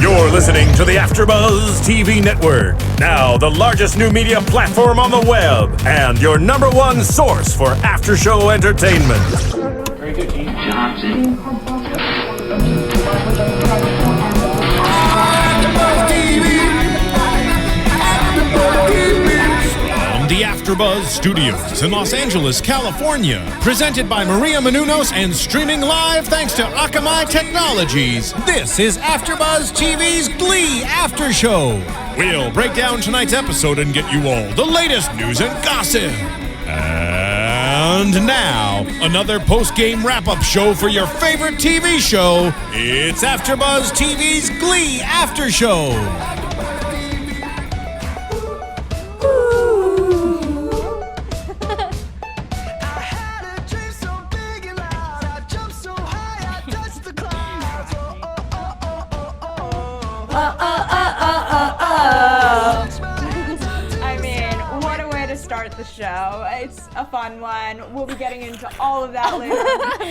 You're listening to the AFTERBUZZ TV Network, now the largest new media platform on the web, and your number one source for after-show entertainment. Very good, Gene. Johnson. The AFTERBUZZ Studios in Los Angeles, California. Presented by Maria Menounos and streaming live thanks to Akamai Technologies. This is AFTERBUZZ TV's Glee After Show. We'll break down tonight's episode and get you all the latest news and gossip. And now, another post-game wrap-up show for your favorite TV show. It's AFTERBUZZ TV's Glee After Show. I mean, what a way to start the show. It's a fun one. We'll be getting into all of that later.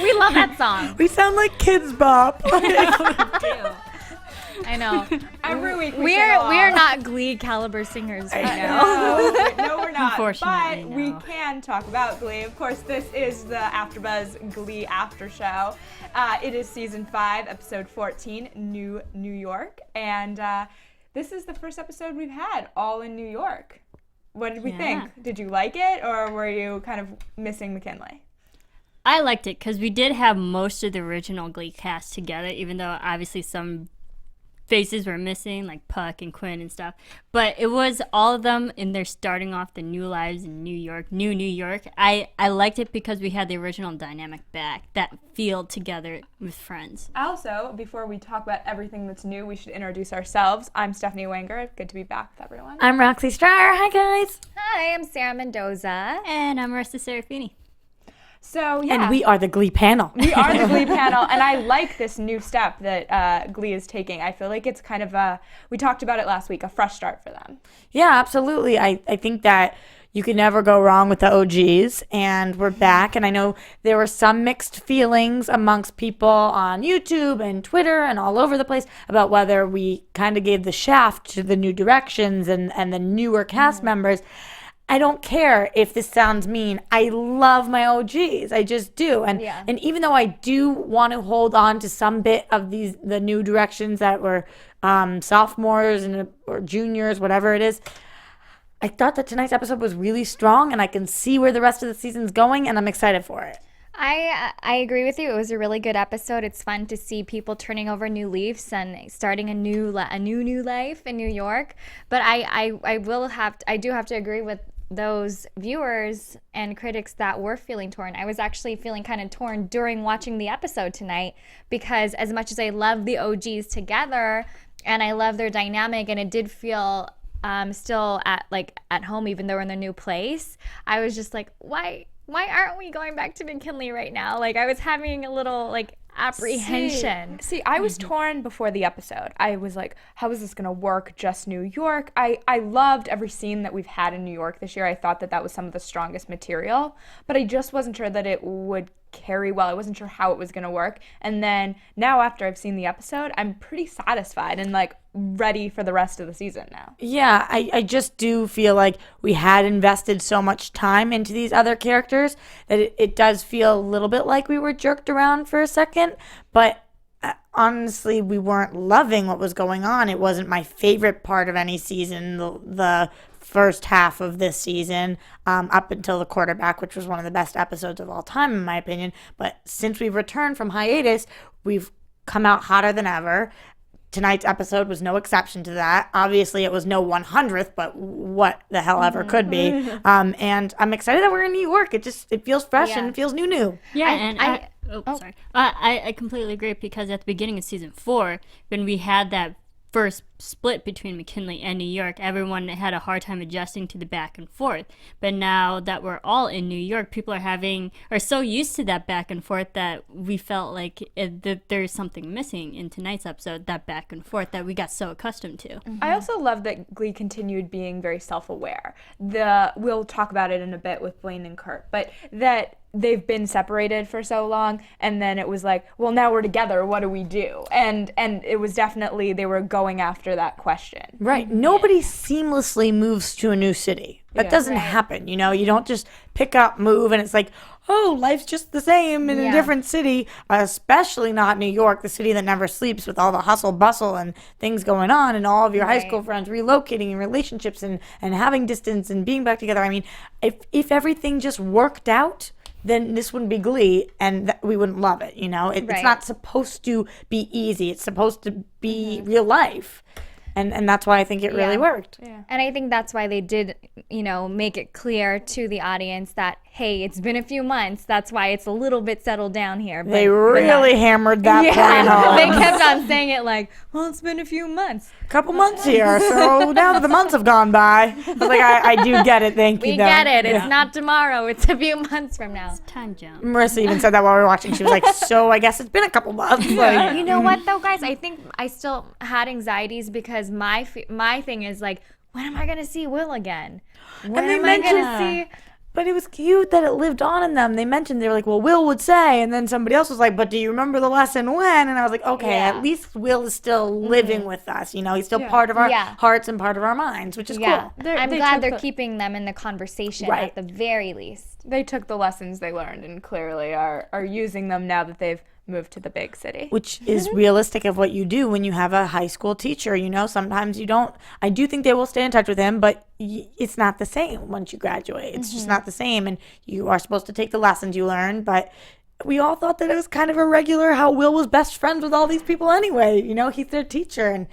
We love that song. We sound like Kids Bop. I know. Every week we're not Glee caliber singers right now. No, we're not. Unfortunately, but no. we can talk about Glee. Of course, this is the AFTERBUZZ Glee After Show. It is season 5, episode 14, New York, and this is the first episode we've had all in New York. What did we think? Did you like it, or were you kind of missing McKinley? I liked it because we did have most of the original Glee cast together, even though obviously some faces were missing, like Puck and Quinn and stuff. But it was all of them, and they're starting off the new lives in New York, New York. I liked it because we had the original dynamic back, that feel together with friends. Also, before we talk about everything that's new, we should introduce ourselves. I'm Stephanie Wenger. Good to be back with everyone. I'm Roxy Striar. Hi, guys. Hi, I'm Sarah Mendoza. And I'm Marisa Serafini. So, yeah. And we are the Glee panel. We are the Glee panel, and I like this new step that Glee is taking. I feel like it's kind of we talked about it last week, a fresh start for them. Yeah, absolutely. I think that you can never go wrong with the OGs, and we're back. And I know there were some mixed feelings amongst people on YouTube and Twitter and all over the place about whether we kind of gave the shaft to the new directions and the newer cast members. I don't care if this sounds mean. I love my OGs. I just do. And even though I do want to hold on to some bit of the new directions that were sophomores or juniors, whatever it is, I thought that tonight's episode was really strong, and I can see where the rest of the season's going, and I'm excited for it. I agree with you. It was a really good episode. It's fun to see people turning over new leaves and starting a new life in New York. But I do have to agree with those viewers and critics that were feeling torn. I was actually feeling kind of torn during watching the episode tonight, because as much as I love the OGs together and I love their dynamic, and it did feel still at home even though we're in the new place, I was just like, why aren't we going back to McKinley right now? Like, I was having a little apprehension. See, I was torn before the episode. I was like, how is this going to work? Just New York. I loved every scene that we've had in New York this year. I thought that was some of the strongest material, but I just wasn't sure that it would carry well. I wasn't sure how it was going to work. And then now, after I've seen the episode, I'm pretty satisfied and ready for the rest of the season now. Yeah, I just do feel like we had invested so much time into these other characters that it does feel a little bit like we were jerked around for a second. But honestly, we weren't loving what was going on. It wasn't my favorite part of any season, the first half of this season, up until the quarterback, which was one of the best episodes of all time, in my opinion. But since we've returned from hiatus, we've come out hotter than ever. Tonight's episode was no exception to that. Obviously, it was no 100th, but what the hell ever could be. And I'm excited that we're in New York. It feels fresh and it feels new. Yeah, sorry. I completely agree, because at the beginning of season 4, when we had that first split between McKinley and New York, everyone had a hard time adjusting to the back and forth. But now that we're all in New York, people are so used to that back and forth that we felt like that there's something missing in tonight's episode, that back and forth that we got so accustomed to. Mm-hmm. I also love that Glee continued being very self-aware. We'll talk about it in a bit with Blaine and Kurt, but that they've been separated for so long, and then it was like, well, now we're together, what do we do? And it was definitely, they were going after that question. Right. Nobody seamlessly moves to a new city. That doesn't happen, you know? You don't just pick up, move, and it's like, oh, life's just the same in a different city, especially not New York, the city that never sleeps, with all the hustle, bustle, and things going on, and all of your high school friends relocating, and relationships, and having distance, and being back together. I mean, if everything just worked out, then this wouldn't be Glee, and we wouldn't love it, you know? It's not supposed to be easy. It's supposed to be real life. And that's why I think it really worked. Yeah. And I think that's why they did, you know, make it clear to the audience that, hey, it's been a few months. That's why it's a little bit settled down here. But, they really hammered that point home. They kept on saying it like, well, it's been a few months. Couple months here, so now that the months have gone by, I was like, I do get it, thank you. We get it. It's not tomorrow. It's a few months from now. It's time jump. Marisa even said that while we were watching. She was like, so I guess it's been a couple months. Like, You know what, though, guys? I think I still had anxieties because my thing is like, when am I going to see Will again? When am I going to see... But it was cute that it lived on in them. They mentioned, they were like, well, Will would say, and then somebody else was like, but do you remember the lesson when? And I was like, okay, at least Will is still living with us. You know, he's still part of our hearts and part of our minds, which is cool. I'm glad they're keeping them in the conversation at the very least. They took the lessons they learned and clearly are using them now that they've moved to the big city. Which is realistic of what you do when you have a high school teacher, you know? Sometimes you don't. I do think they will stay in touch with him, but it's not the same once you graduate. It's just not the same, and you are supposed to take the lessons you learn, but we all thought that it was kind of irregular how Will was best friends with all these people anyway. You know, he's their teacher, and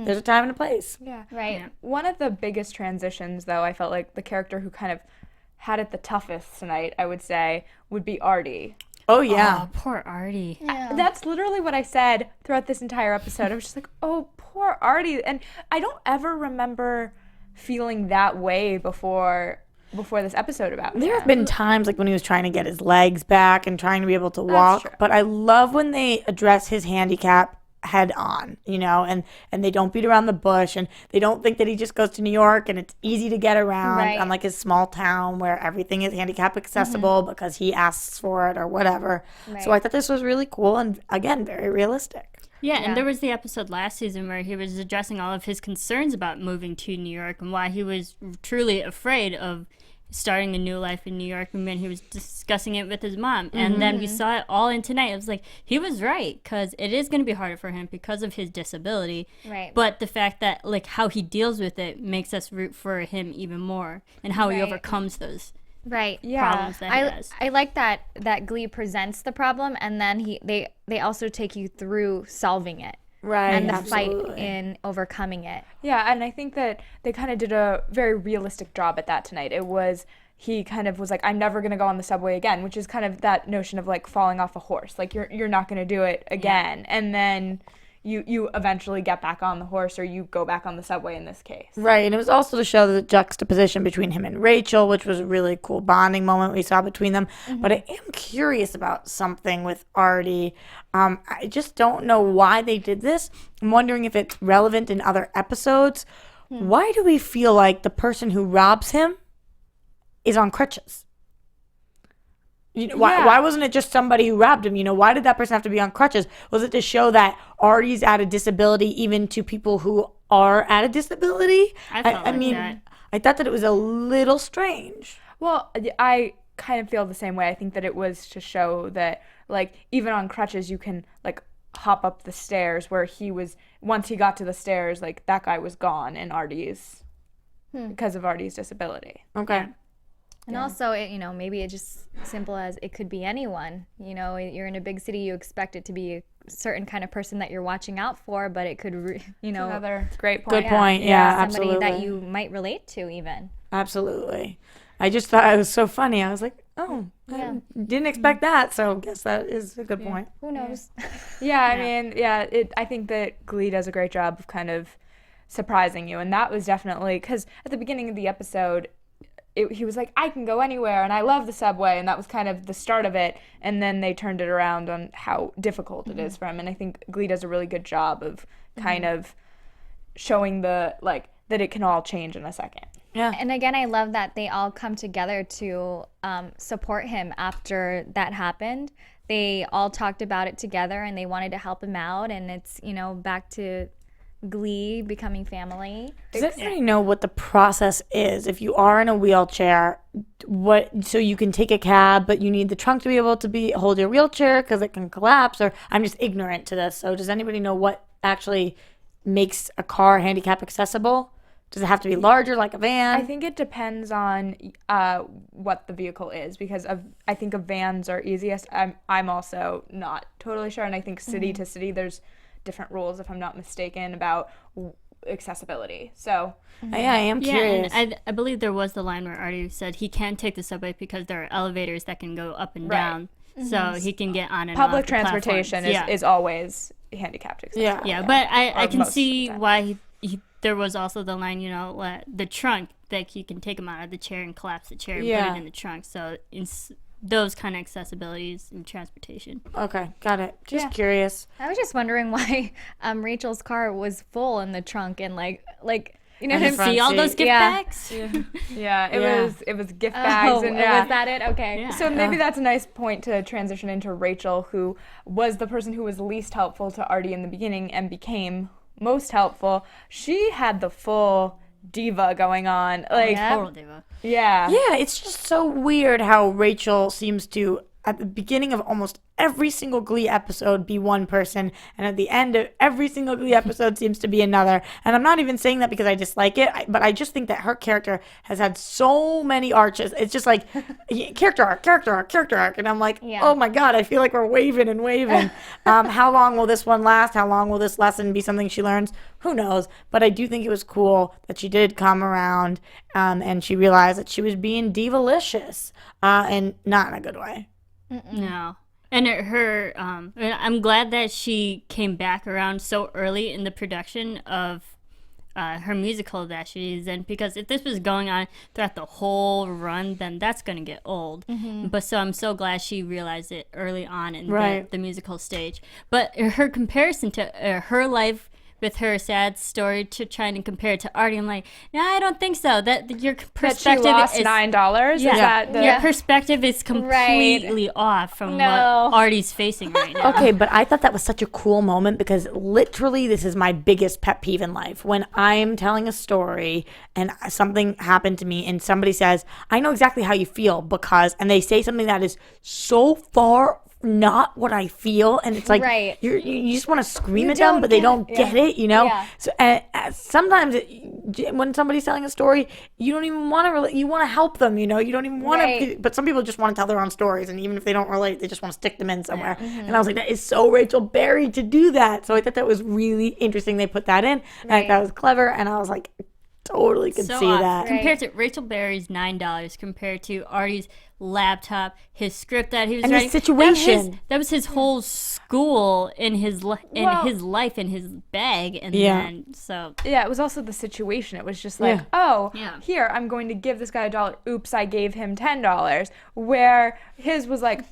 there's a time and a place. Yeah. Right. Yeah. One of the biggest transitions, though, I felt like the character who kind of had it the toughest tonight, I would say, would be Artie. Oh, yeah. Oh, poor Artie. That's literally what I said throughout this entire episode. I was just like, oh, poor Artie. And I don't ever remember feeling that way before this episode about him. There have been times like when he was trying to get his legs back and trying to be able to walk, but I love when they address his handicap head on, you know, and they don't beat around the bush, and they don't think that he just goes to New York and it's easy to get around unlike his small town where everything is handicap accessible because he asks for it or whatever. So I thought this was really cool and, again, very realistic. Yeah, and there was the episode last season where he was addressing all of his concerns about moving to New York and why he was truly afraid of starting a new life in New York, and when he was discussing it with his mom. And then we saw it all in tonight. It was like, he was right, because it is going to be harder for him because of his disability. Right. But the fact that, like, how he deals with it makes us root for him even more, and how he overcomes those problems that he has. I like that Glee presents the problem, and then they also take you through solving it. Right. And the fight in overcoming it. Yeah, and I think that they kind of did a very realistic job at that tonight. He kind of was like, I'm never going to go on the subway again, which is kind of that notion of like falling off a horse. Like you're not going to do it again. Yeah. And then you eventually get back on the horse, or you go back on the subway in this case. Right, and it was also to show the juxtaposition between him and Rachel, which was a really cool bonding moment we saw between them. But I am curious about something with Artie. I just don't know why they did this. I'm wondering if it's relevant in other episodes. Why do we feel like the person who robs him is on crutches? You know, why wasn't it just somebody who robbed him? You know, why did that person have to be on crutches? Was it to show that Artie's at a disability even to people who are at a disability? I mean, I thought that it was a little strange. Well, I kind of feel the same way. I think that it was to show that, like, even on crutches, you can, like, hop up the stairs, where he was, once he got to the stairs, like, that guy was gone in Artie's, because of Artie's disability. Okay. Yeah. And also, maybe it's just simple as it could be anyone. You know, you're in a big city, you expect it to be a certain kind of person that you're watching out for, but it could, another great point. Good point. Yeah, somebody absolutely. that you might relate to even. Absolutely. I just thought it was so funny. I was like, I didn't expect that, so I guess that is a good point. Who knows? I think that Glee does a great job of kind of surprising you, and that was definitely, because at the beginning of the episode, he was like, I can go anywhere, and I love the subway, and that was kind of the start of it, and then they turned it around on how difficult it is for him, and I think Glee does a really good job of kind of showing that it can all change in a second. Yeah. And again, I love that they all come together to support him after that happened. They all talked about it together and they wanted to help him out. And it's, back to Glee becoming family. Does anybody know what the process is? If you are in a wheelchair, so you can take a cab, but you need the trunk to be able to hold your wheelchair because it can collapse, or I'm just ignorant to this. So does anybody know what actually makes a car handicap accessible? Does it have to be larger, like a van? I think it depends on what the vehicle is, because I think of vans are easiest. I'm also not totally sure, and I think city to city there's different rules, if I'm not mistaken, about accessibility. So yeah, I am curious. And I believe there was the line where Artie said he can't take the subway because there are elevators that can go up and down, so he can get on and public off the transportation is always handicapped accessible. Yeah, but I can most see of the time. why there was also the line, the trunk, that you can take him out of the chair and collapse the chair and put it in the trunk. So it's those kind of accessibilities in transportation. Okay, got it. Just curious. I was just wondering why Rachel's car was full in the trunk and like you know what I'm See all those gift bags? Yeah, it was gift bags. And was that it? Okay. Yeah. So maybe that's a nice point to transition into Rachel, who was the person who was least helpful to Artie in the beginning and became most helpful. She had the full diva going on. Total diva. Yeah. Yeah, it's just so weird how Rachel seems to, at the beginning of almost every single Glee episode, be one person, and at the end of every single Glee episode seems to be another. And I'm not even saying that because I dislike it, but I just think that her character has had so many arches. It's just like character arc, and I'm like, oh my god, I feel like we're waving and waving. How long will this one last? How long will this lesson be something she learns? Who knows? But I do think it was cool that she did come around, and she realized that she was being divalicious, and not in a good way. No. And I'm glad that she came back around so early in the production of her musical that she's in, because if this was going on throughout the whole run, then that's going to get old. But so I'm so glad she realized it early on in the musical stage. But her comparison to her life with her sad story to trying to compare it to Artie, I'm like, no, I don't think so. That your perspective that she lost is $9. Yeah, Is that the, your perspective is completely off from what Artie's facing right now. Okay, but I thought that was such a cool moment because literally this is my biggest pet peeve in life. When I'm telling a story and something happened to me and somebody says, I know exactly how you feel because, and they say something that is so far not what I feel, and it's like you just want to scream at them, but they don't get it, So sometimes when somebody's telling a story, you don't even want to you want to help them, you don't even want to. But some people just want to tell their own stories, and even if they don't relate, they just want to stick them in somewhere. And I was like, that is so Rachel Berry to do that. So I thought that was really interesting. They put that in, and I thought that was clever, and I was like, totally could see that. Compared to Rachel Berry's $9, compared to Artie's laptop, his script that he was and writing, his situation. That was his whole school in his life, in his bag, and then it was also the situation. It was just like, here, I'm going to give this guy $1. Oops, I gave him $10. Where his was like,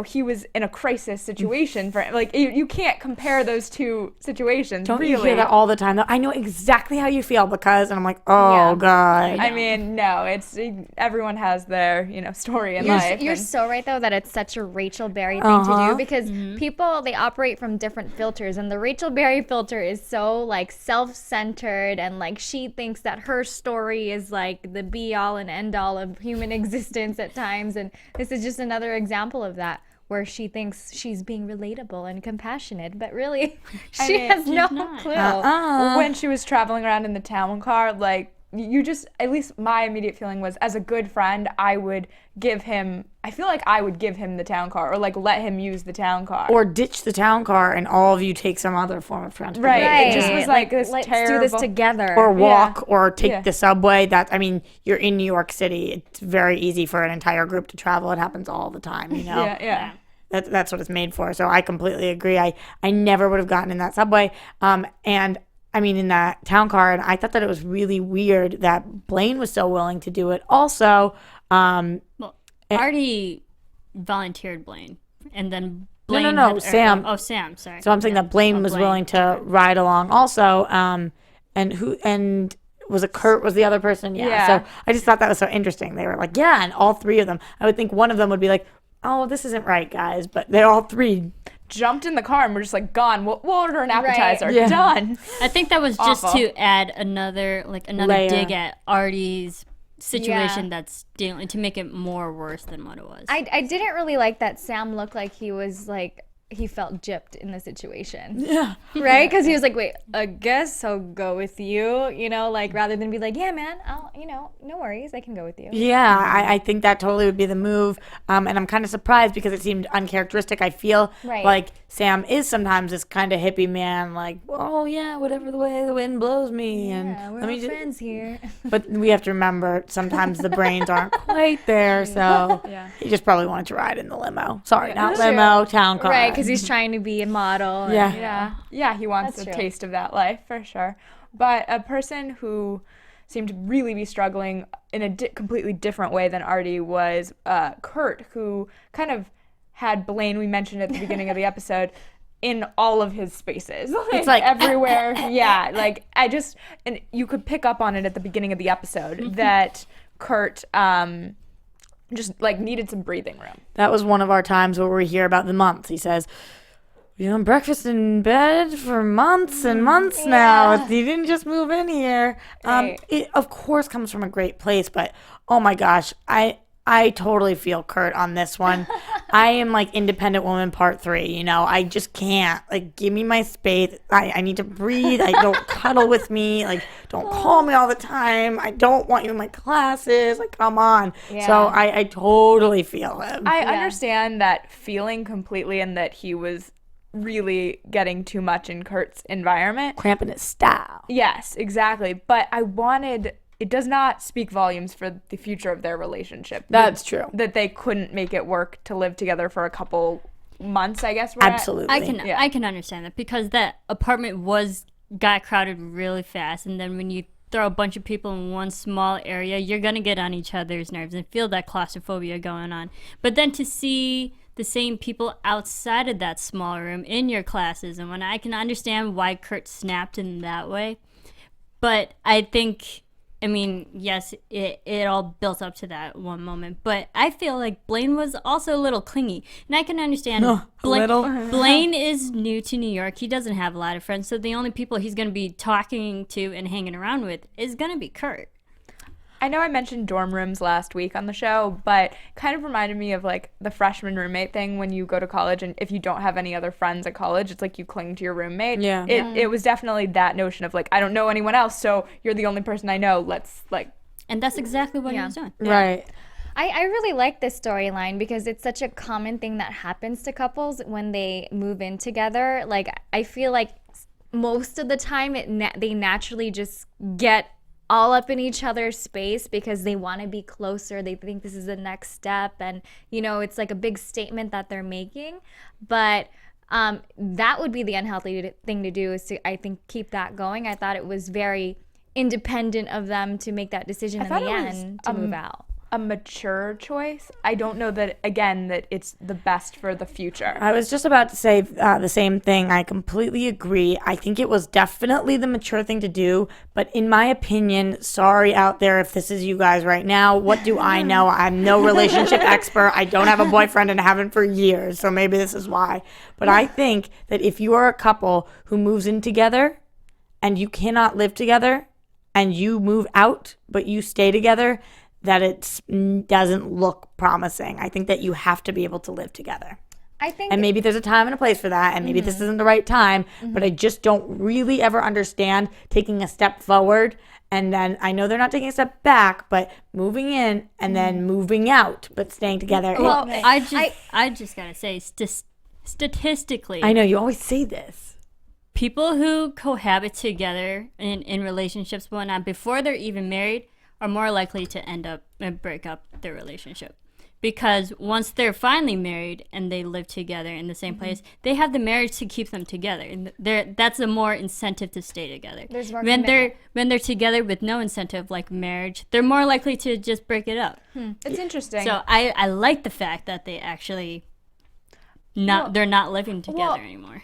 he was in a crisis situation for like you can't compare those two situations. Don't you hear that all the time? I know exactly how you feel because, and I'm like, oh god. I mean, no, it's everyone has their story in life. You're so right though that it's such a Rachel Berry thing to do because people, they operate from different filters, and the Rachel Berry filter is so like self-centered, and like she thinks that her story is like the be all and end all of human existence at times, and this is just another example of that, where she thinks she's being relatable and compassionate, but really she has no clue. When she was traveling around in the town car, like you just, at least my immediate feeling was, as a good friend, I would give him the town car, or like let him use the town car, or ditch the town car and all of you take some other form of transportation. Right. It just was like this let's terrible. do this together, or walk, or take the subway. You're in New York City. It's very easy for an entire group to travel. It happens all the time. Yeah. That's what it's made for. So I completely agree. I never would have gotten in that subway. And I mean, in that town car, and I thought that it was really weird that Blaine was so willing to do it. Also, Artie volunteered Blaine, and then Blaine Sam. Sam, sorry. So I'm saying that Blaine was willing to ride along also. And was it Kurt was the other person? Yeah. So I just thought that was so interesting. They were like, yeah, and all three of them. I would think one of them would be like, oh, this isn't right, guys. But they all three jumped in the car and we're just like, gone. We'll order an appetizer. Right. Yeah. Done. I think that was just Awful. to add another Layer. dig at Artie's situation that's dealing to make it more worse than what it was. I didn't really like that Sam looked like he was like he felt gypped in the situation. Yeah. Right? Because he was like, wait, I guess I'll go with you, you know, like rather than be like, yeah, man, I'll, you know, no worries, I can go with you. Yeah, I think that totally would be the move. And I'm kind of surprised because it seemed uncharacteristic. I feel Right. like Sam is sometimes this kind of hippie man, like, oh, yeah, whatever the way the wind blows me. And Yeah, we're let me all ju- friends here. But we have to remember sometimes the brains aren't quite there. So he just probably wanted to ride in the limo. Sorry, not limo, town car. Right, because he's trying to be a model. and- Yeah. Yeah, he wants That's a true. taste of that life for sure. But a person who seemed to really be struggling in a completely different way than Artie was Kurt, who kind of had Blaine, we mentioned at the beginning of the episode, in all of his spaces. It's like everywhere. Yeah, like and you could pick up on it at the beginning of the episode that Kurt just like needed some breathing room. That was one of our times where we hear about the months. He says, you know, breakfast in bed for months and months now. You didn't just move in here. Right. It, of course, comes from a great place, but oh my gosh, I totally feel Kurt on this one. I am like independent woman part 3, you know. I just can't. Like, give me my space. I need to breathe. I don't cuddle with me. Like, don't call me all the time. I don't want you in my classes. Like, come on. Yeah. So I totally feel him. I understand that feeling completely and that he was really getting too much in Kurt's environment. Cramping his style. Yes, exactly. But it does not speak volumes for the future of their relationship. That's true. That they couldn't make it work to live together for a couple months, I guess. we're at. Absolutely. I can understand that because that apartment got crowded really fast, and then when you throw a bunch of people in one small area, you're gonna get on each other's nerves and feel that claustrophobia going on. But then to see the same people outside of that small room in your classes, and when I can understand why Kurt snapped in that way, but I think, I mean, yes, it all built up to that one moment, but I feel like Blaine was also a little clingy, and I can understand. Blaine is new to New York. He doesn't have a lot of friends, so the only people he's going to be talking to and hanging around with is going to be Kurt. I know I mentioned dorm rooms last week on the show, but kind of reminded me of like the freshman roommate thing when you go to college and if you don't have any other friends at college, it's like you cling to your roommate. Yeah. It was definitely that notion of like, I don't know anyone else, so you're the only person I know. Let's like. And that's exactly what he was doing. Right. I really like this storyline because it's such a common thing that happens to couples when they move in together. Like, I feel like most of the time they naturally just get all up in each other's space because they want to be closer. They think this is the next step. And, you know, it's like a big statement that they're making. But that would be the unhealthy thing to do is to, I think, keep that going. I thought it was very independent of them to make that decision in the end to move out. A mature choice. I don't know that, again, that it's the best for the future. I was just about to say the same thing. I completely agree. I think it was definitely the mature thing to do. But in my opinion, sorry out there if this is you guys right now, what do I know? I'm no relationship expert. I don't have a boyfriend and haven't for years. So maybe this is why. But I think that if you are a couple who moves in together and you cannot live together and you move out but you stay together, that it doesn't look promising. I think that you have to be able to live together. I think, and maybe there's a time and a place for that, and maybe this isn't the right time, but I just don't really ever understand taking a step forward, and then I know they're not taking a step back, but moving in and then moving out, but staying together. Well, I just gotta say, statistically, I know you always say this. People who cohabit together in relationships and whatnot before they're even married are more likely to end up and break up their relationship. Because once they're finally married and they live together in the same place, they have the marriage to keep them together. And that's a more incentive to stay together. There's more when commitment. they're together with no incentive like marriage, they're more likely to just break it up. It's interesting. So I like the fact that they actually they're not living together anymore.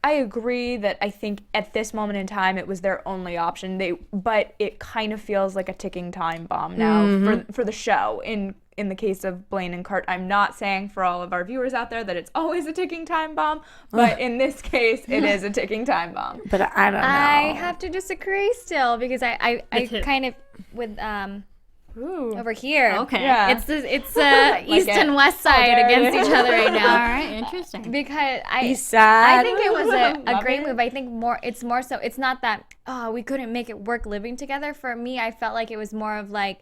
I agree that I think at this moment in time it was their only option. But it kind of feels like a ticking time bomb now for the show. In the case of Blaine and Kurt, I'm not saying for all of our viewers out there that it's always a ticking time bomb, but in this case, it is a ticking time bomb. But I don't know. I have to disagree still because I kind of with over here. Okay. Yeah. It's east and west side against each other right now. All right, interesting. Because East side. I think it was a Love great it. move. I think it's more so it's not that we couldn't make it work living together. For me, I felt like it was more of like,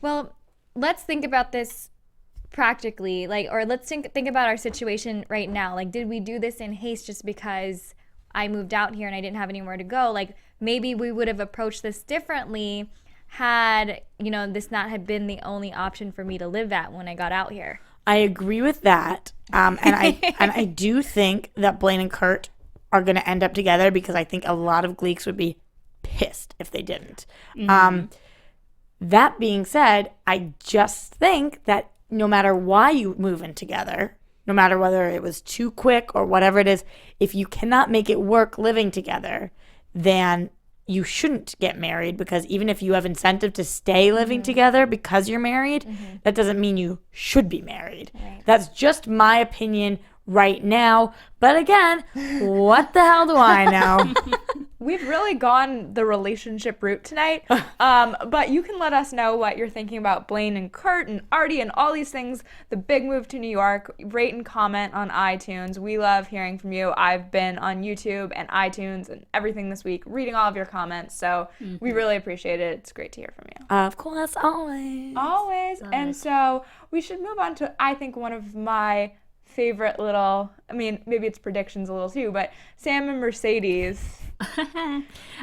well, let's think about this practically, like, or let's think about our situation right now. Like, did we do this in haste just because I moved out here and I didn't have anywhere to go? Like, maybe we would have approached this differently had, this not have been the only option for me to live at when I got out here. I agree with that. And I do think that Blaine and Kurt are going to end up together because I think a lot of Gleeks would be pissed if they didn't. That being said, I just think that no matter why you move in together, no matter whether it was too quick or whatever it is, if you cannot make it work living together, then you shouldn't get married, because even if you have incentive to stay living together because you're married, that doesn't mean you should be married. Right. That's just my opinion right now. But again, what the hell do I know? We've really gone the relationship route tonight, but you can let us know what you're thinking about Blaine and Kurt and Artie and all these things, the big move to New York. Rate and comment on iTunes. We love hearing from you. I've been on YouTube and iTunes and everything this week, reading all of your comments, so we really appreciate it. It's great to hear from you. Of course, always. Always. And so we should move on to, I think, one of my favorite little, maybe it's predictions a little too, but Sam and Mercedes.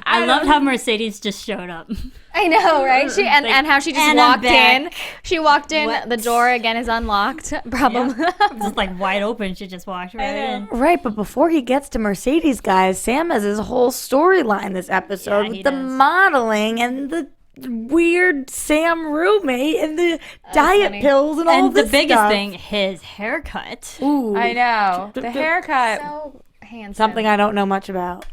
I loved how Mercedes just showed up. I know, right? She and how she just and I'm walked in. back. She walked in. What? The door again is unlocked. Problem. Just like wide open, she just walked right in. Right, but before he gets to Mercedes, guys, Sam has his whole storyline this episode Yeah, with he the does. modeling and the weird Sam roommate and the diet funny. pills and all And the this biggest stuff. thing, his haircut. Ooh, I know. The haircut. So handsome. something I don't know much about.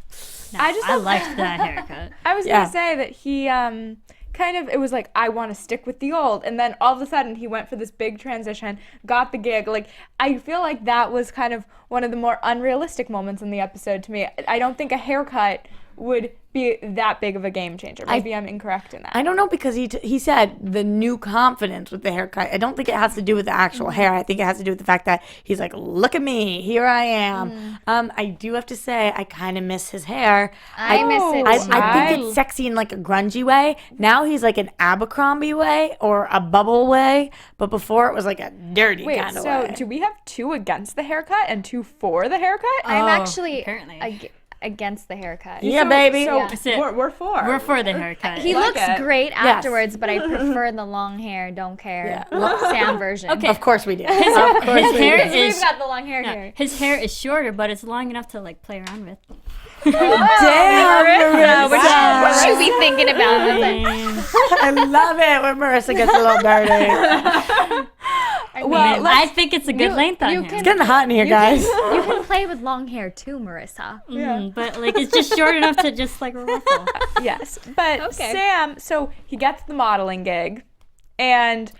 I liked that haircut. I was Yeah. gonna say that he it was like, I want to stick with the old, and then all of a sudden he went for this big transition, got the gig. Like, I feel like that was kind of one of the more unrealistic moments in the episode to me. I don't think a haircut would be that big of a game changer. Maybe I'm incorrect in that. I don't know, because he said the new confidence with the haircut. I don't think it has to do with the actual hair. I think it has to do with the fact that he's like, look at me, here I am. I do have to say, I kind of miss his hair. I miss it I too. think it's sexy in like a grungy way. Now he's like an Abercrombie way or a bubble way, but before it was like a dirty Wait, kind of so way. do we have 2 against the haircut and 2 for the haircut? I'm actually apparently. Against the haircut. Yeah, baby. So That's it. we're for. We're for the haircut. He like looks it. great afterwards, but I prefer the long hair, don't care Sam version. Okay. Of course we do. His hair Because is we've got the long hair here. his hair is shorter, but it's long enough to like play around with. Damn, What Marissa. should we be thinking about? I love it when Marissa gets a little dirty. Well, I think it's a good length on you him. can- It's getting hot in here, guys. You can play with long hair too, Marissa. But like it's just short enough to just like ruffle. Yes, but Okay. Sam, so he gets the modeling gig, and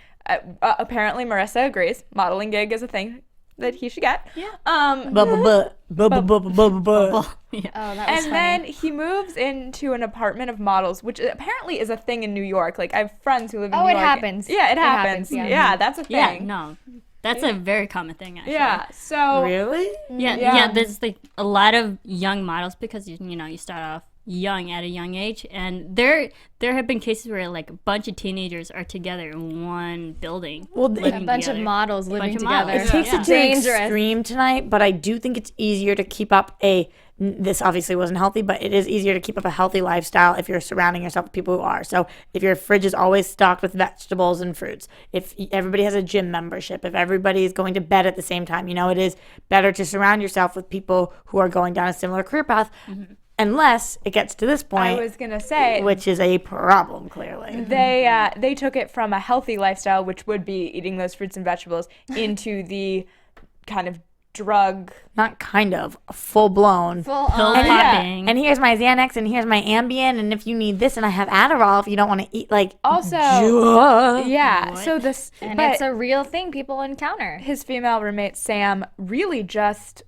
apparently Marissa agrees. Modeling gig is a thing that he should get. Yeah. Bubba. Oh, that was And funny. then he moves into an apartment of models, which apparently is a thing in New York. Like, I have friends who live in New Oh, York. it happens. Yeah, it happens. happens, Yeah. yeah. That's a Yeah, thing. no, that's a very common thing actually. Yeah. So Really? Yeah, Yeah. yeah. There's like a lot of young models because you start off young at a young age, and there have been cases where like a bunch of teenagers are together in one building. Well, living a bunch together. of models living of together. models. It takes Yeah. it to an Dangerous. extreme tonight, but I do think it's easier to keep up this obviously wasn't healthy, but it is easier to keep up a healthy lifestyle if you're surrounding yourself with people who are. So if your fridge is always stocked with vegetables and fruits, if everybody has a gym membership, if everybody is going to bed at the same time, it is better to surround yourself with people who are going down a similar career path, unless it gets to this I point, was gonna say which is a problem, clearly. they took it from a healthy lifestyle, which would be eating those fruits and vegetables, into the kind of drug. Not kind of, full blown. Full Pill on. popping. And here's my Xanax, and here's my Ambien, and if you need this, and I have Adderall if you don't want to eat, like, Also, yeah. What? So this, And but it's a real thing people encounter. his female roommate Sam really just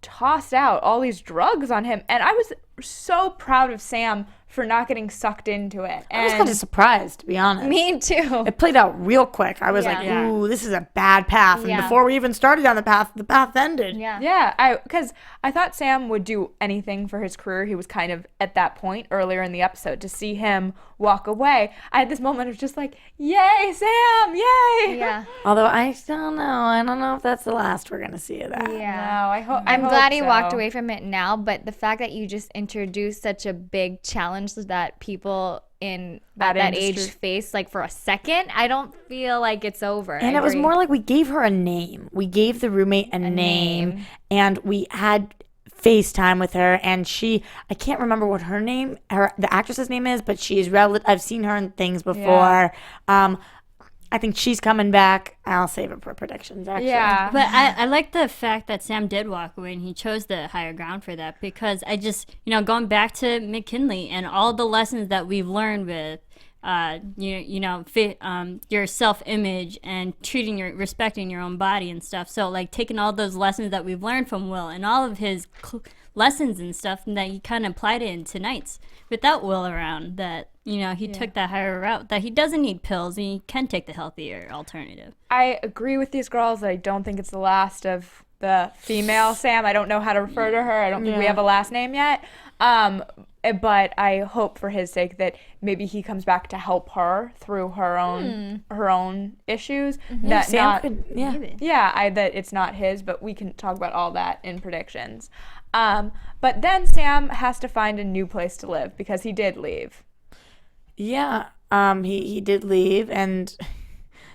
tossed out all these drugs on him, and I was so proud of Sam for not getting sucked into it. I was And kind of surprised, to be honest. Me too. It played out real quick. I was Yeah. like, Yeah. ooh, this is a bad path. And Yeah. before we even started down the path ended. Yeah. yeah, because I thought Sam would do anything for his career. He was kind of at that point earlier in the episode. To see him walk away, I had this moment of just like, yay, Sam, yay. Yeah. Although I still know. I don't know if that's the last we're going to see of that. Yeah. No, I hope. I'm glad he walked away from it now, but the fact that you just introduced such a big challenge that people in that age industry. face like for a second, I don't feel like it's over. And I it was agree. more like we gave her a name. We gave the roommate a name. And we had FaceTime with her. And I can't remember what the actress's name is, but she is I've seen her in things before. I think she's coming back. I'll save it for predictions, actually. Yeah. But I like the fact that Sam did walk away and he chose the higher ground for that, because I just, going back to McKinley and all the lessons that we've learned with, your self-image and respecting your own body and stuff. So like taking all those lessons that we've learned from Will and all of his lessons and stuff, and that he kind of applied it in tonight's without Will around, that he took that higher route, that he doesn't need pills and he can take the healthier alternative. I agree with these girls that I don't think it's the last of the female Sam. I don't know how to refer to her. I don't think we have a last name yet. But I hope for his sake that maybe he comes back to help her through her own issues. That Sam not, could, that it's not his, but we can talk about all that in predictions. But then Sam has to find a new place to live because he did leave. Yeah, he did leave, and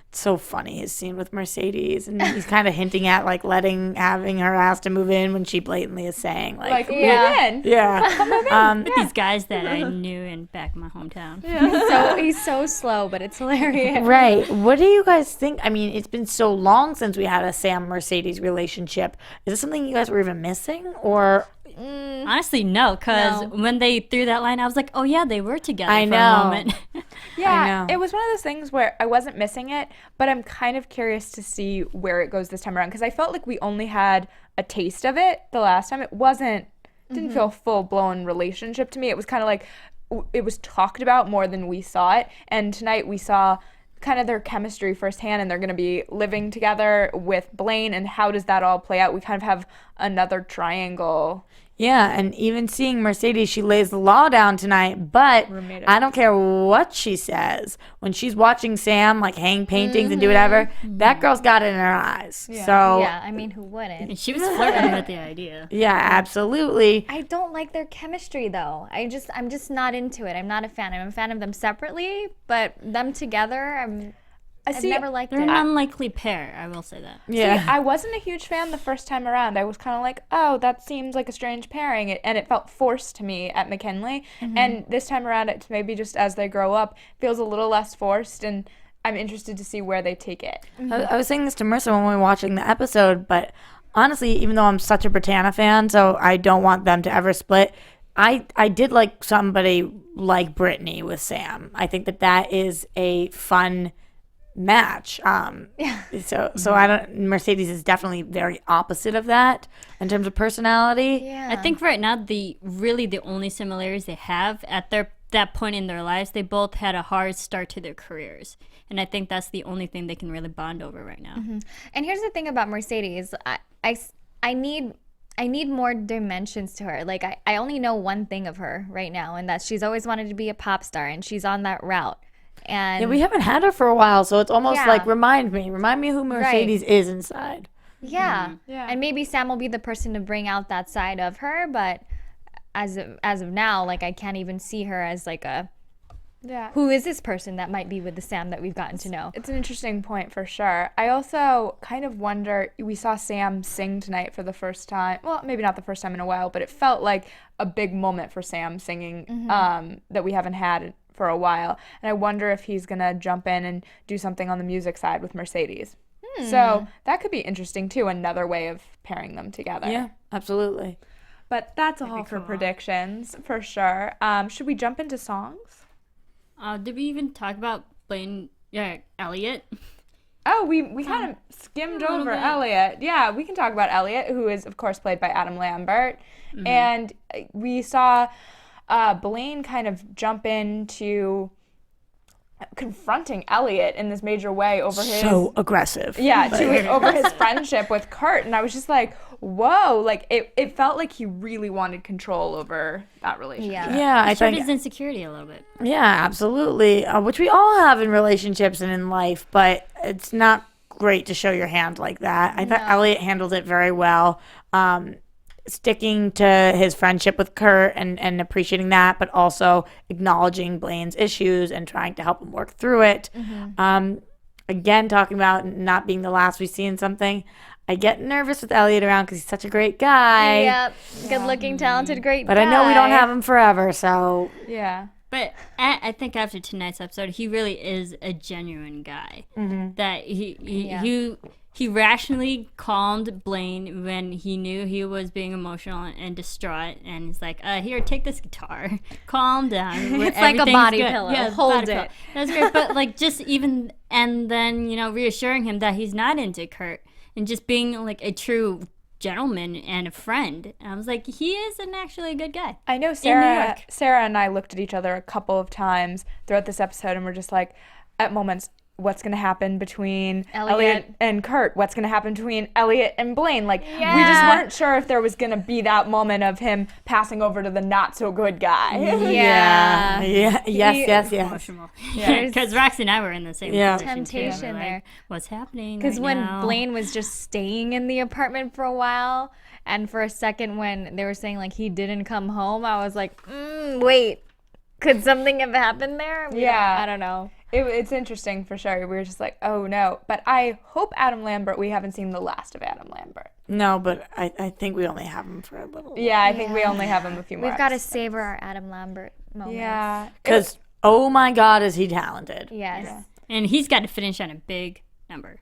it's so funny, his scene with Mercedes, and he's kind of hinting at like having her asked to move in when she blatantly is saying like Move in. yeah. These guys that I knew in back in my hometown. So he's so slow, but it's hilarious. Right. What do you guys think? I mean, it's been so long since we had a Sam Mercedes relationship. Is this something you guys were even missing, or? Honestly, no, because when they threw that line, I was like, oh yeah, they were together I for know. a moment. Yeah, know. it was one of those things where I wasn't missing it, but I'm kind of curious to see where it goes this time around, because I felt like we only had a taste of it the last time. Didn't feel a full-blown relationship to me. It was kind of like it was talked about more than we saw it, and tonight we saw kind of their chemistry firsthand, and they're going to be living together with Blaine, and how does that all play out? We kind of have another triangle. Yeah, and even seeing Mercedes, she lays the law down tonight, but I don't care what she says. When she's watching Sam, like, hang paintings and do whatever, that girl's got it in her eyes. Yeah. So, Yeah, I mean, who wouldn't? And she was flirting with the idea. yeah, absolutely. I don't like their chemistry though. I'm just not into it. I'm not a fan. I'm a fan of them separately, but them together, I've never liked They're it. an unlikely pair, I will say that. Yeah. I wasn't a huge fan the first time around. I was kind of like, oh, that seems like a strange pairing, and it felt forced to me at McKinley. And this time around, it's maybe just as they grow up, feels a little less forced, and I'm interested to see where they take it. I was saying this to Marissa when we were watching the episode, but honestly, even though I'm such a Britannia fan, so I don't want them to ever split, I did like somebody like Brittany with Sam. I think that is a fun match. So I don't. Mercedes is definitely very opposite of that in terms of personality. Yeah. I think right now the only similarities they have at that point in their lives, they both had a hard start to their careers, and I think that's the only thing they can really bond over right now. And here's the thing about Mercedes. I need more dimensions to her. Like I only know one thing of her right now, and that she's always wanted to be a pop star, and she's on that route. And Yeah, we haven't had her for a while, so it's almost Yeah. like remind me who Mercedes is inside. yeah. Yeah. And maybe Sam will be the person to bring out that side of her, but as of now, like I can't even see her as like who is this person that might be with the Sam that we've gotten to know. It's an interesting point for sure. I also kind of wonder, we saw Sam sing tonight for the first time. Well, maybe not the first time in a while, but it felt like a big moment for Sam singing that we haven't had for a while. And I wonder if he's going to jump in and do something on the music side with Mercedes. So that could be interesting too, another way of pairing them together. Yeah, absolutely. But that's all for predictions, for sure. Should we jump into songs? Did we even talk about Elliot? Oh, we kind of skimmed over Elliot. Yeah, we can talk about Elliot, who is, of course, played by Adam Lambert. And we saw Blaine kind of jump into confronting Elliot in this major way over his... So aggressive. Yeah, over his friendship with Kurt. And I was just like, whoa. Like, it felt like he really wanted control over that relationship. Yeah, I think... his insecurity a little bit. Yeah, absolutely. Which we all have in relationships and in life, but it's not great to show your hand like that. I thought Elliot handled it very well. Sticking to his friendship with Kurt and appreciating that, but also acknowledging Blaine's issues and trying to help him work through it. Again, talking about not being the last we see in something. I get nervous with Elliot around because he's such a great guy. Yep. Good-looking, talented, great But guy. I know we don't have him forever, so... Yeah. But I think after tonight's episode, he really is a genuine guy. That he rationally calmed Blaine when he knew he was being emotional and distraught, and he's like, "Here, take this guitar, calm down." It's like a body good. pillow. Yeah, Hold body it. pillow. That's great. But like, just even and then reassuring him that he's not into Kurt and just being like a true gentleman and a friend. And I was like, he is actually a good guy. I know In New York. Sarah and I looked at each other a couple of times throughout this episode, and we're just like, at moments, what's going to happen between Elliot and Kurt? What's going to happen between Elliot and Blaine? Like, we just weren't sure if there was going to be that moment of him passing over to the not so good guy. Yeah. Yes. Emotional. Because Roxy and I were in the same position. Temptation too. there. Like, what's happening? Because right when now? Blaine was just staying in the apartment for a while, and for a second when they were saying like he didn't come home, I was like, wait, could something have happened there? I don't know. It's interesting for sure. We were just like, oh no. But I hope we haven't seen the last of Adam Lambert. No, but I think we only have him for a little while. Yeah, I think we only have him a few more. We've got to savor our Adam Lambert moments. Yeah. Because, oh my God, is he talented. Yes. Yeah. And he's got to finish on a big number.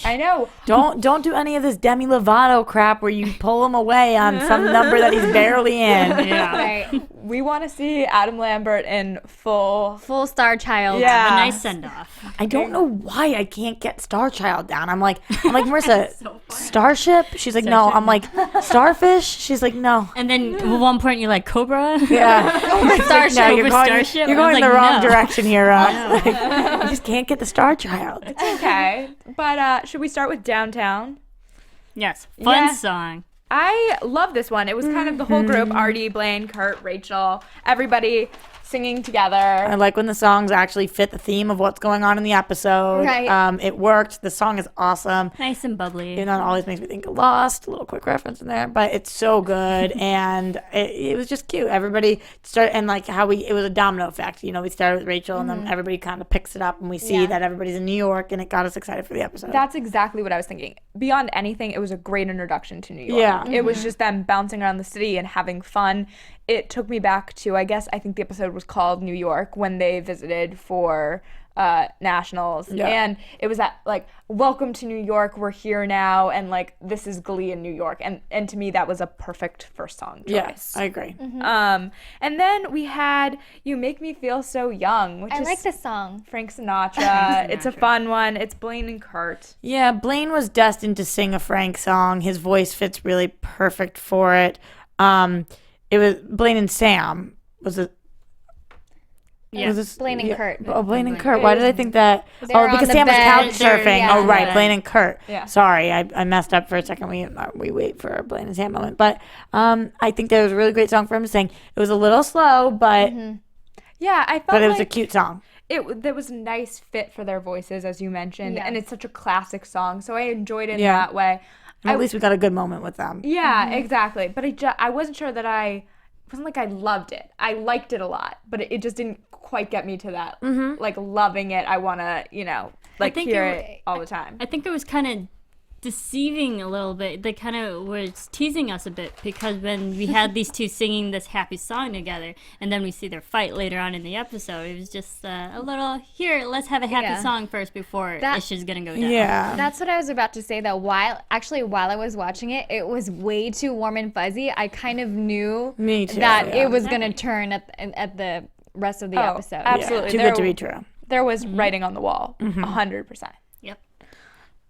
I know. Don't do any of this Demi Lovato crap where you pull him away on some number that he's barely in. Yeah. Right. We want to see Adam Lambert in full Star Child. Yeah. A nice send-off. I don't know why I can't get Star Child down. I'm like Marisa, Starship? She's like, no. I'm like, Starfish? She's like, no. And then at one point you're like, Cobra? Yeah. Starship No, over Starship? You're I was going in the like, wrong no. direction here, Rox. Like, you just can't get the Star Child. Okay. But should we start with Downtown? Yes. Fun Yeah. song. I love this one. It was kind of the whole group, Artie, Blaine, Kurt, Rachel, everybody singing together. I like when the songs actually fit the theme of what's going on in the episode. Right. It worked. The song is awesome. Nice and bubbly. You know, it always makes me think of Lost. A little quick reference in there, but it's so good, and it was just cute. Everybody started, and like how it was a domino effect. You know, we started with Rachel, and then everybody kind of picks it up, and we see that everybody's in New York, and it got us excited for the episode. That's exactly what I was thinking. Beyond anything, it was a great introduction to New York. Yeah. It was just them bouncing around the city and having fun. It took me back to, I think the episode was called New York, when they visited for nationals. Yeah. And it was that, like, welcome to New York, we're here now, and, like, this is Glee in New York. And to me, that was a perfect first song choice. Yes, I agree. And then we had You Make Me Feel So Young, which I is like this song. Frank Sinatra. It's a fun one. It's Blaine and Kurt. Yeah, Blaine was destined to sing a Frank song. His voice fits really perfect for it. It was Blaine and Sam. Was it? Yeah. Was this, Blaine and Kurt. Oh, Blaine and Kurt. Why did I think that? They were because on the Sam was bed. couch surfing. Yeah. Oh, right. Yeah. Blaine and Kurt. Yeah. Sorry, I messed up for a second. We wait for our Blaine and Sam moment. But I think that was a really great song for him to sing. It was a little slow, but Yeah, I felt but it was a like cute song. there was a nice fit for their voices, as you mentioned, Yeah. and it's such a classic song, so I enjoyed it in Yeah. that way. And at least we got a good moment with them. Yeah, exactly. But I wasn't sure that it wasn't like I loved it. I liked it a lot, but it just didn't quite get me to that, like, loving it. I want to, like, think hear it- it all the time. I think it was kind of deceiving a little bit. They kind of was teasing us a bit because when we had these two singing this happy song together and then we see their fight later on in the episode, it was just a little, here, let's have a happy song first before issue's going to go down. Yeah. That's what I was about to say, that while I was watching it, it was way too warm and fuzzy. I kind of knew that it was going to turn at the rest of the episode. Absolutely. Too good to be true. There was writing on the wall, 100%. Yep.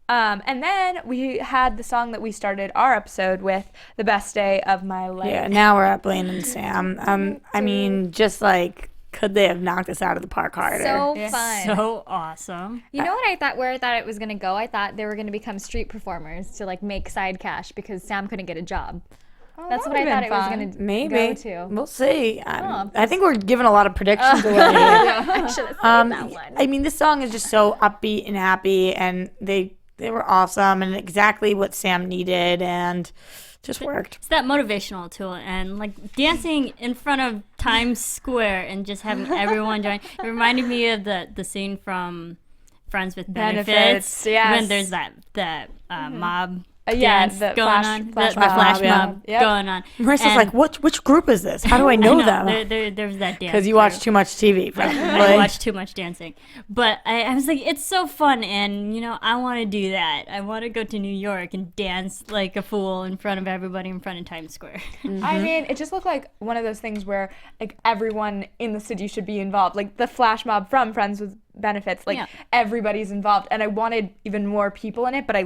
And then we had the song that we started our episode with, The Best Day of My Life. Yeah, now we're at Blaine and Sam. I mean, just like, could they have knocked us out of the park harder? So fun. So awesome. You know what I thought, where I thought it was going to go? I thought they were going to become street performers to like make side cash because Sam couldn't get a job. That's what I thought it was going to go to. We'll see. I think we're giving a lot of predictions away. I should have said that one. I mean, this song is just so upbeat and happy, and they were awesome and exactly what Sam needed, and just worked. It's that motivational tool, and like dancing in front of Times Square and just having everyone join. It reminded me of the scene from Friends with Benefits. Yes. When there's that mob. Dance going on, flash the flash mob, mob going on. Marissa's like, which group is this? How do I know them? There was that dance. Because you watch too much TV, probably. I watch too much dancing. But I was like, it's so fun, and, I want to do that. I want to go to New York and dance like a fool in front of everybody in front of Times Square. I mean, it just looked like one of those things where like everyone in the city should be involved. Like the flash mob from Friends with Benefits, everybody's involved, and I wanted even more people in it, but I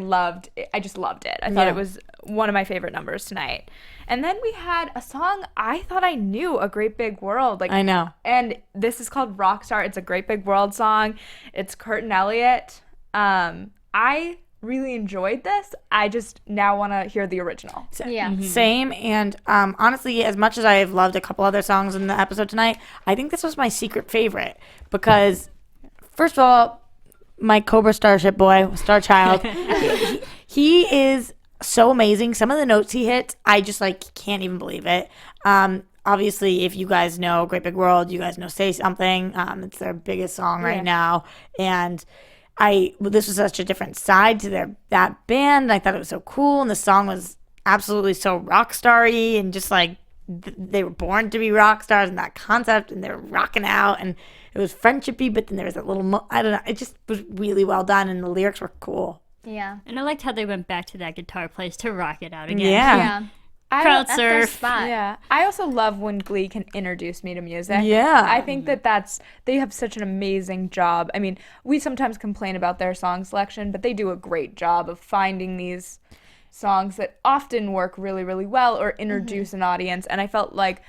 just loved it. I thought it was one of my favorite numbers tonight. And then we had a song I thought I knew, A Great Big World. I know. And this is called Rockstar. It's a Great Big World song. It's Kurt and Elliot. I really enjoyed this. I just now want to hear the original. Same. And honestly, as much as I have loved a couple other songs in the episode tonight, I think this was my secret favorite because first of all, my Cobra Starship boy, Star Child, he is so amazing. Some of the notes he hits, I just can't even believe it. Obviously, if you guys know Great Big World, you guys know Say Something. It's their biggest song right now. And this was such a different side to that band. I thought it was so cool. And the song was absolutely so rock starry and just they were born to be rock stars and that concept, and they were rocking out, and it was friendshipy, but then there was that little I don't know, it just was really well done, and the lyrics were cool. Yeah. And I liked how they went back to that guitar place to rock it out again. Yeah. Crowd That's their surf. spot. Yeah. I also love when Glee can introduce me to music. Yeah. I think they have such an amazing job. I mean, we sometimes complain about their song selection, but they do a great job of finding these songs that often work really, really well or introduce an audience. And I felt like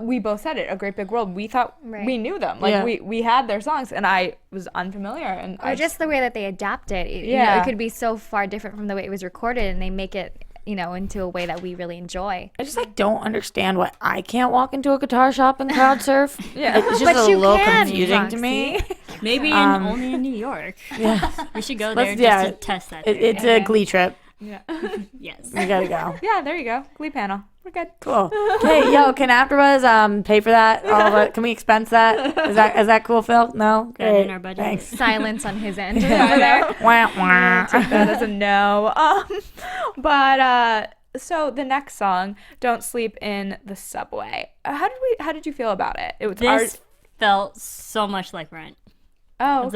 we both said it, A Great Big World. We thought we knew them. We had their songs, and I was unfamiliar. And just the way that they adapt it. It could be so far different from the way it was recorded, and they make it, into a way that we really enjoy. I just don't understand why I can't walk into a guitar shop and crowd surf. It's just But a you little can, confusing to me. Maybe only in New York. Yeah. We should go there Let's- just to test that. It's a Glee trip. Yes. We gotta go. yeah, there you go. Glee panel. We're good. Cool. Okay, can AfterBuzz pay for that? All of it? Can we expense that? Is that cool, Phil? No? Got it in our budget. Thanks. Silence on his end over there. Wah, wah. Take that as a no. So the next song, Don't Sleep in the Subway. How did you feel about it? It was This felt so much like Rent. Oh, It's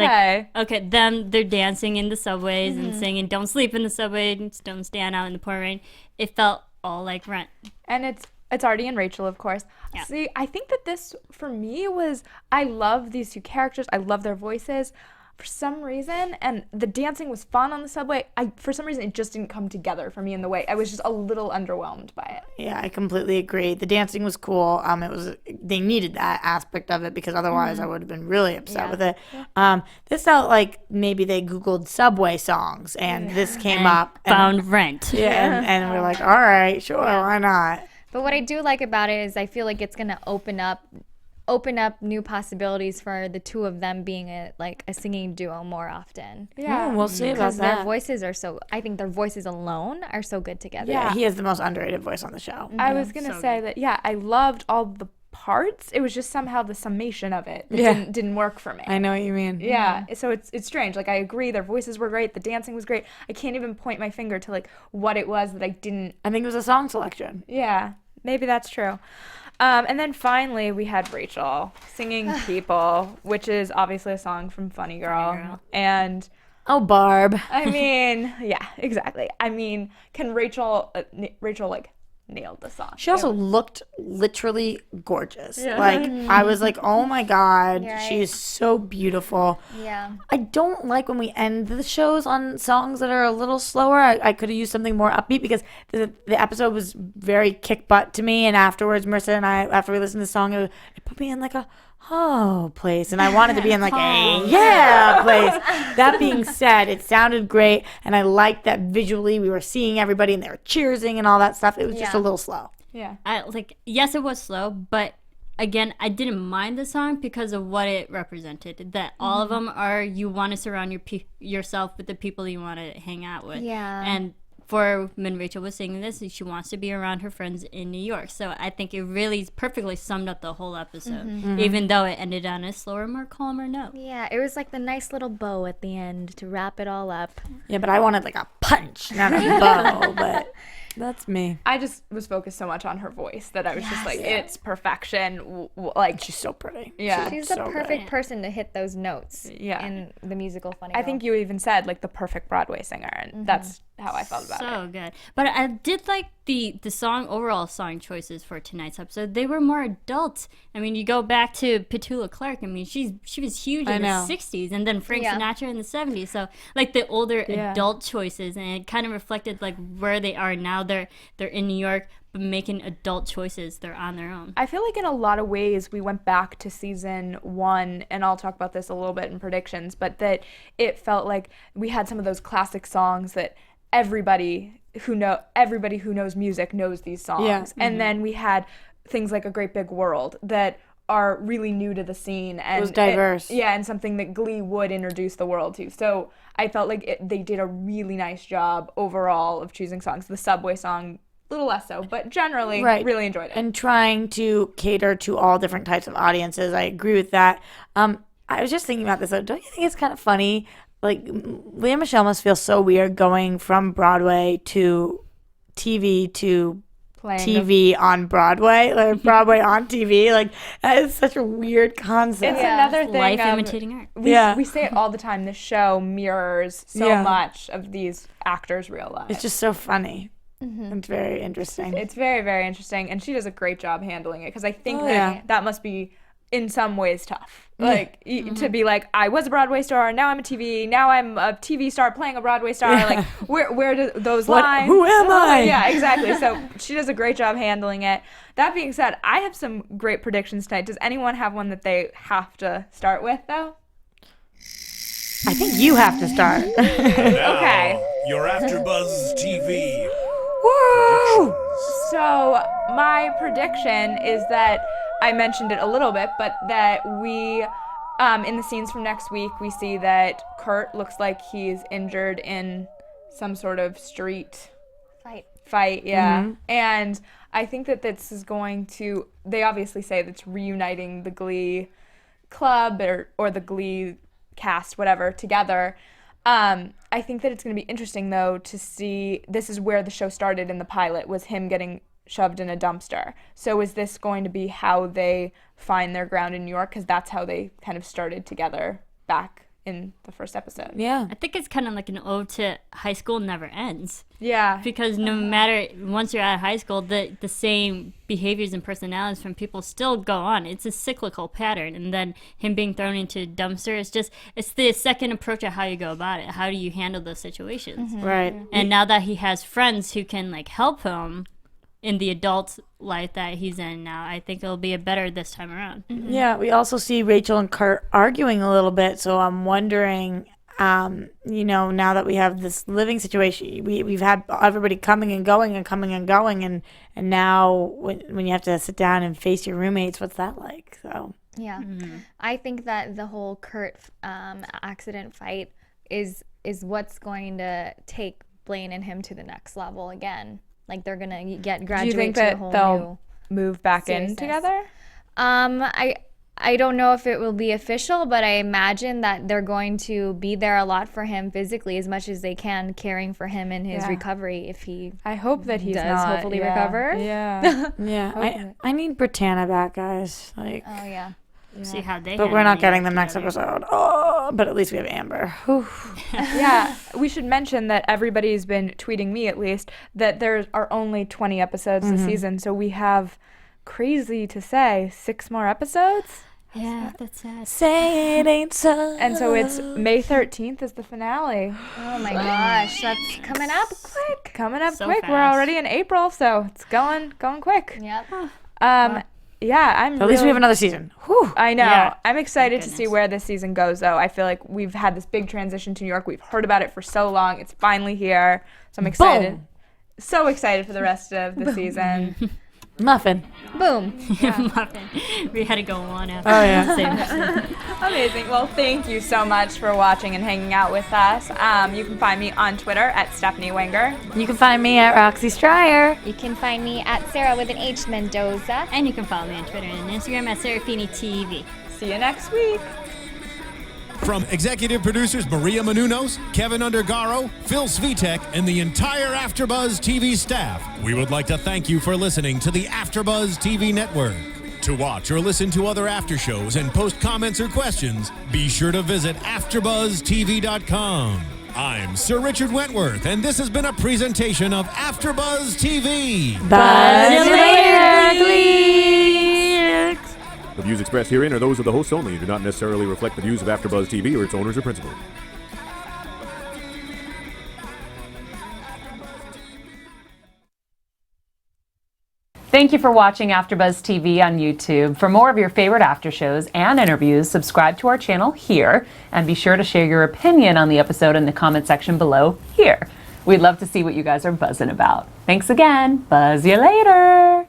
okay. They're dancing in the subways and singing "Don't sleep in the subway, don't stand out in the pouring rain." It felt all like Rent. And it's Artie and Rachel, of course. Yeah. See, I think that this, for me, I love these two characters. I love their voices. For some reason, and the dancing was fun on the subway, for some reason, it just didn't come together for me in the way. I was just a little underwhelmed by it. Yeah, I completely agree. The dancing was cool. They needed that aspect of it because otherwise I would have been really upset with it. This felt like maybe they Googled subway songs and this came up. Found Rent. Yeah, and we're like, all right, sure, why not? But what I do like about it is I feel like it's going to open up new possibilities for the two of them being a singing duo more often. Yeah. We'll see about Because that. their voices I think their voices alone are so good together. Yeah, he has the most underrated voice on the show. I was going to say that, I loved all the parts. It was just somehow the summation of it that Yeah. didn't work for me. I know what you mean. Yeah, so it's strange. Like, I agree, their voices were great, the dancing was great. I can't even point my finger to like what it was that I didn't. I think it was a song selection. Yeah, maybe that's true. And then finally we had Rachel singing "People," which is obviously a song from Funny Girl. And Oh, Barb. I mean, yeah, exactly. I mean, can Rachel like nailed the song? She also looked literally gorgeous. Yeah. Like, I was like, oh my God, You're right. she's so beautiful. Yeah. I don't like when we end the shows on songs that are a little slower. I could have used something more upbeat because the episode was very kick butt to me. And afterwards, Marissa and I, after we listened to the song, it put me in like a place. And I wanted to be in like a yeah place. That being said, it sounded great. And I liked that visually we were seeing everybody and they were cheersing and all that stuff. It was just a little slow. Yeah. Yes, it was slow, but again, I didn't mind the song because of what it represented. That all of them are, you want to surround yourself with the people you want to hang out with. Yeah. And for when Rachel was singing this, she wants to be around her friends in New York. So I think it really perfectly summed up the whole episode, even though it ended on a slower, more calmer note. Yeah, it was like the nice little bow at the end to wrap it all up. Yeah, but I wanted like a punch, not a bow. But that's me. I just was focused so much on her voice that I was just like, it's perfection. Like, She's so pretty. yeah. She's the so perfect person to hit those notes Yeah. in the musical Funny I Girl. think you even said like the perfect Broadway singer, and that's how I felt about it. So good. But I did like the overall song choices for tonight's episode. They were more adult. I mean, you go back to Petula Clark. I mean, she was huge in the 60s, and then Frank Sinatra in the 70s. So like the older adult choices, and it kind of reflected like where they are now. They're in New York, but making adult choices. They're on their own. I feel like in a lot of ways we went back to season 1, and I'll talk about this a little bit in predictions, but that it felt like we had some of those classic songs that everybody who knows music knows these songs. Yeah. And then we had things like A Great Big World that are really new to the scene, and It was diverse. and something that Glee would introduce the world to. So I felt like they did a really nice job overall of choosing songs. The subway song, a little less so, but generally really enjoyed it. And trying to cater to all different types of audiences. I agree with that. I was just thinking about this, though. Don't you think it's kind of funny? Like, Leah Michelle must feel so weird going from Broadway to TV to TV on Broadway, like Broadway on TV. Like, that is such a weird concept. It's another thing. Life imitating art. We say it all the time. This show mirrors so much of these actors' real lives. It's just so funny. It's very interesting. It's very, very interesting, and she does a great job handling it, because I think yeah. that must be in some ways tough. Like, to be like, I was a Broadway star, now I'm now I'm a TV star playing a Broadway star. Like, where do those lines? Who am I? Yeah, exactly. So she does a great job handling it. That being said, I have some great predictions tonight. Does anyone have one that they have to start with, though? I think you have to start. Okay. Your AfterBuzz TV. Woo! So my prediction is that, I mentioned it a little bit, but that we, in the scenes from next week, we see that Kurt looks like he's injured in some sort of street fight, yeah. And I think that this is going to, they obviously say that's reuniting the Glee club or the Glee cast, whatever, together. I think that it's going to be interesting, though, to see, this is where the show started in the pilot, was him getting shoved in a dumpster. So is this going to be how they find their ground in New York? Because that's how they kind of started together back in the first episode. Yeah. I think it's kind of like an ode to high school never ends. Yeah. Because no matter, once you're out of high school, the same behaviors and personalities from people still go on. It's a cyclical pattern. And then him being thrown into a dumpster, it's the second approach of how you go about it. How do you handle those situations? Right. And now that he has friends who can like help him in the adult life that he's in now, I think it'll be a better this time around. Yeah, we also see Rachel and Kurt arguing a little bit, so I'm wondering, now that we have this living situation, we've had everybody coming and going and coming and going, and now when you have to sit down and face your roommates, what's that like? So Yeah. I think that the whole Kurt accident fight is what's going to take Blaine and him to the next level again. Like, they're going to graduate Do you think to a that whole they'll new move back in seriousness. together? I don't know if it will be official, but I imagine that they're going to be there a lot for him physically as much as they can, caring for him in his recovery if he I hope that he does hopefully recover. Yeah. Yeah. I need Britannia back, guys. Like, Oh, yeah. See how they. but we're not getting them next episode. Oh, but at least we have Amber. Whew. Yeah, we should mention that everybody's been tweeting me at least that there are only 20 episodes this season, so we have, crazy to say, 6 more episodes. Yeah, that's sad. Say it ain't so. And so it's May 13th is the finale. Oh my gosh, that's coming up quick. Coming up So quick. We're fast. already in April, so it's going quick. Yep. Yeah, I'm At least we have another season. Whew. I know. Yeah. I'm excited to see goodness. where this season goes, though. I feel like we've had this big transition to New York. We've heard about it for so long. It's finally here. So I'm excited. Boom. So excited for the rest of the season. Muffin. Boom. Muffin. We had to go on after. Oh, yeah. Same. Amazing. Well, thank you so much for watching and hanging out with us. You can find me on Twitter at Stephanie Wenger. You can find me at Roxy Striar. You can find me at Sarah with an H Mendoza. And you can follow me on Twitter and Instagram at Serafini TV. See you next week. From executive producers Maria Menounos, Kevin Undergaro, Phil Svitek, and the entire AfterBuzz TV staff, we would like to thank you for listening to the AfterBuzz TV network. To watch or listen to other after shows and post comments or questions, be sure to visit AfterBuzzTV.com. I'm Sir Richard Wentworth, and this has been a presentation of AfterBuzz TV. Buzz you later, Glee. The views expressed herein are those of the hosts only and do not necessarily reflect the views of AfterBuzz TV or its owners or principals. Thank you for watching AfterBuzz TV on YouTube. For more of your favorite after shows and interviews, subscribe to our channel here, and be sure to share your opinion on the episode in the comment section below here. We'd love to see what you guys are buzzing about. Thanks again. Buzz you later.